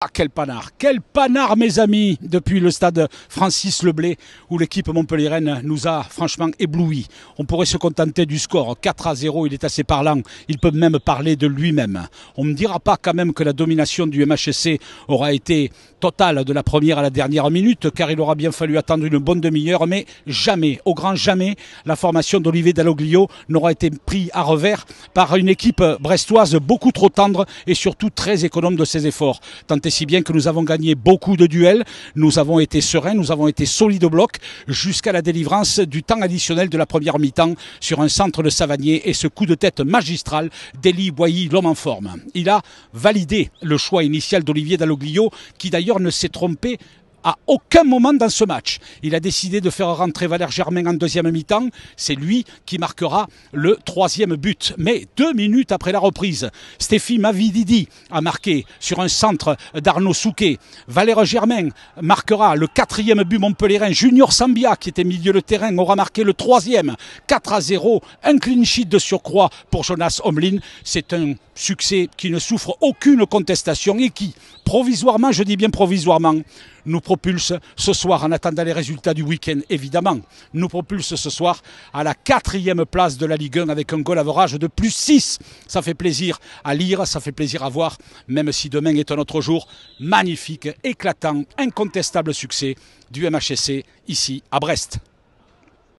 Ah, quel panard mes amis, depuis le stade Francis Leblay où l'équipe montpelliéraine nous a franchement éblouis. On pourrait se contenter du score 4-0, il est assez parlant, il peut même parler de lui-même. On ne me dira pas quand même que la domination du MHSC aura été totale de la première à la dernière minute, car il aura bien fallu attendre une bonne demi-heure, mais jamais, au grand jamais, la formation d'Olivier Dalloglio n'aura été prise à revers par une équipe brestoise beaucoup trop tendre et surtout très économe de ses efforts. Tant et si bien que nous avons gagné beaucoup de duels, nous avons été sereins, nous avons été solides au bloc jusqu'à la délivrance du temps additionnel de la première mi-temps sur un centre de Savanier et ce coup de tête magistral d'Eli Boilly, l'homme en forme. Il a validé le choix initial d'Olivier Dalloglio qui d'ailleurs ne s'est trompé à aucun moment dans ce match. Il a décidé de faire rentrer Valère Germain en deuxième mi-temps. C'est lui qui marquera le troisième but. Mais 2 minutes après la reprise, Stéphie Mavididi a marqué sur un centre d'Arnaud Souquet. Valère Germain marquera le 4e but montpelliérain. Junior Sambia, qui était milieu de terrain, aura marqué le 3e. 4-0, un clean sheet de surcroît pour Jonas Omlin. C'est un succès qui ne souffre aucune contestation et qui, provisoirement, je dis bien provisoirement, nous propulse ce soir, en attendant les résultats du week-end évidemment, nous propulse ce soir à la 4e place de la Ligue 1 avec un goal average de +6. Ça fait plaisir à lire, ça fait plaisir à voir, même si demain est un autre jour. Magnifique, éclatant, incontestable succès du MHSC ici à Brest.